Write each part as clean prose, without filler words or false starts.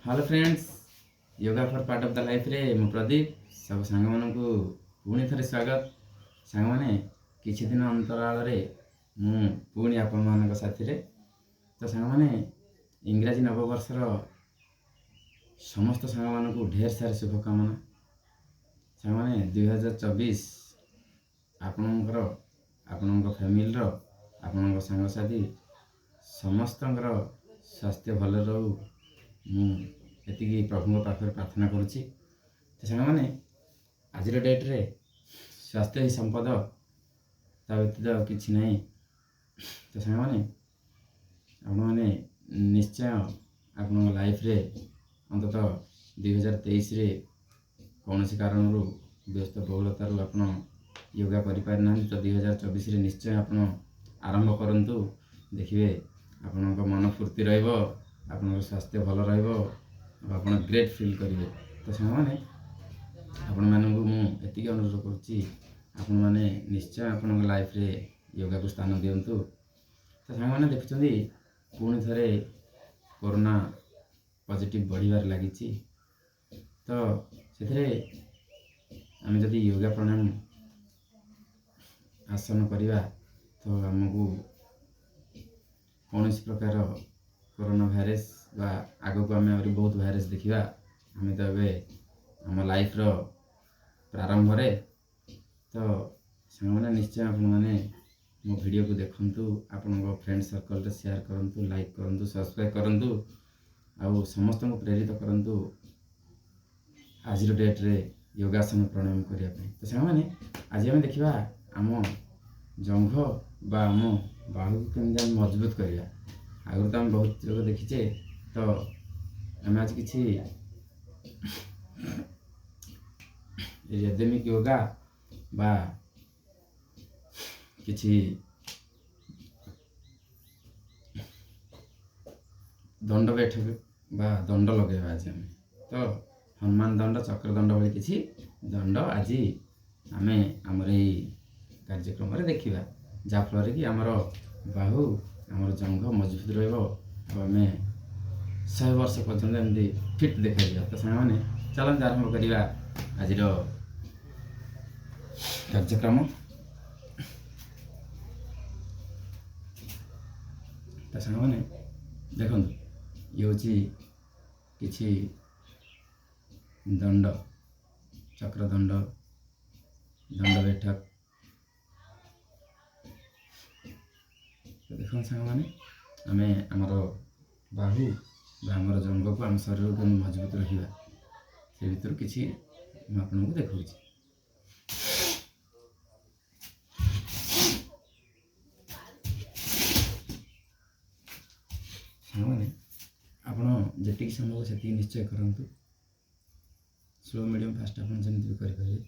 Hello friends, yoga for part of the life रे मु प्रदीप सब सांग मानू पुणी थे स्वागत। सांग माने किछि दिन अंतराल रे मु पुणी आपण मान साथी रे। तो सांग माने इंग्राजी नववर्षर समस्त सांग मानू ढेर सारी शुभकामना। सांग माने 2024 आपणकर आपण फैमिली आपण सांगसाथी समस्तଙ୍କର स्वास्थ्य भल रहू मुझे प्रभु पाखे प्रार्थना करुच्ची। तो सांग मैंने आज डेट्रे स्वास्थ्य ही संपद ता व्यतीत किसी ना। तो सांग मैंने निश्चय आपण लाइफ रे अंतत 2023 रे कौन सी कारण व्यस्त बहुलतार आप योगा करें तो 2024 रे निश्चय आप आरंभ करंतु। देखिए आपण मन फूर्ति रहा, स्वास्थ्य भल रहा, ग्रेट फील करेंगे। तो सांग मैंने आपण मानू मुझे अनुरोध करुच्ची आपण मैंने निश्चय आपण लाइफ रे योगा को स्थान दिंतु। तो सांग मैंने देखुं पुणी थे कोरोना पॉजिटिव बढ़िबार लगी। तो से आम जदि योगा प्राणायाम आसन करवा तो आमको कौन प्रकार कोरोना भाइरस बा आग को आम बहुत भाइरस देखा। आम तो आम लाइफ रो प्रारंभ रे। तो सांग निश्चय आपण मैंने मो वीडियो को देखंतु, आपण फ्रेंड सर्कल रे शेयर करंतु, लाइक करंतु, सब्सक्राइब करंतु, आउ समस्त को प्रेरित करंतु आज डेट रे योगासन प्राणायाम करने। तो सांग मैंने आज आम देखा आम जंघ बा आम बाहु केमी मजबूत करवा। आगुरी तो आम बहुत योग देखीचे। तो आम आज किसी रेदेमिक योगा बा किसी दंड बैठक बा दंड लगे आज आम। तो हनुमान दंड, चक्र दंड भाई किसी दंड आज आम आमर कार्यक्रम देखा, जहाँफल कि आमर बाहु आमर जंघ मजबूत रमें 100 वर्ष पर्यटन एमती फिट देखा। तो सांग मैंने चलते आरंभ करवा आज कार्यक्रम। तो सांग मैंने देखो ये हूँ कि दंड, चक्र दंड, दंड बैठक। तो देख सांग मैंने आम आमर बाहु आमर जंग को आम शरीर को मजबूत रखा से भर किसी आपको देखा। सांग मैंने आप जी संभव से निश्चय करूँ। स्लो मीडियम फास्ट आप जमी करेंगे।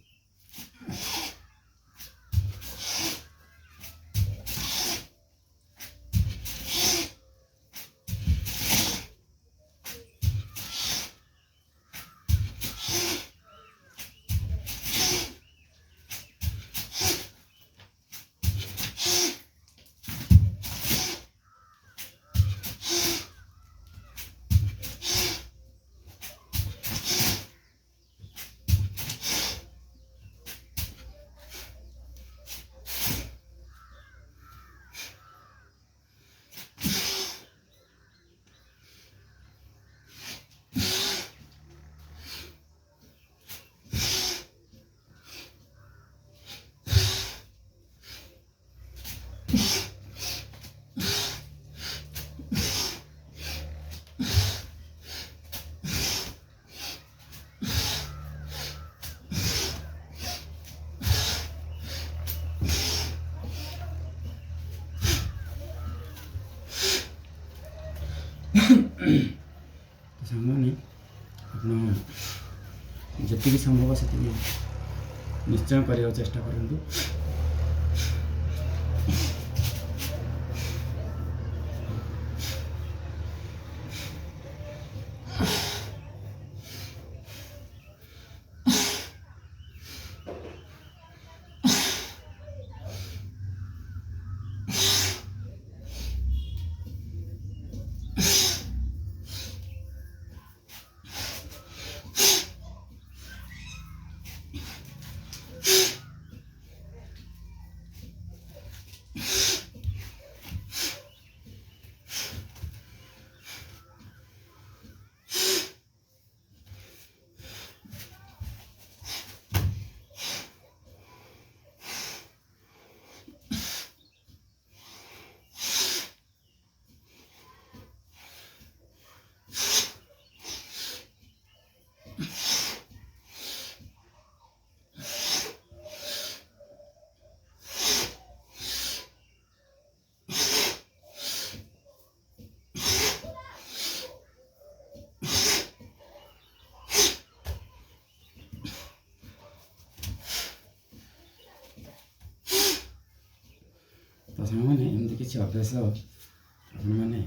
सांग मैंने आप जी संभव से निश्चय करने चेष्टा करूँ। ସାଙ୍ଗମାନେ ଏମିତି କିଛି ଅଭ୍ୟାସ ଆପଣମାନେ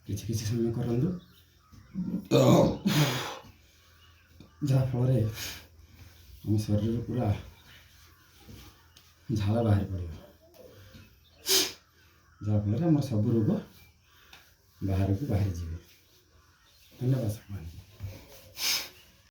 କିଛି କିଛି ସମୟ କରନ୍ତୁ, ଯାହାଫଳରେ ଆମ ଶରୀରରୁ ପୁରା ଝାଳ ବାହାରି ପଡ଼ିବ, ଯାହାଫଳରେ ଆମର ସବୁ ରୋଗ ବାହାରକୁ ବାହାରିଯିବେ। ଧନ୍ୟବାଦ ସାଙ୍ଗମାନେ।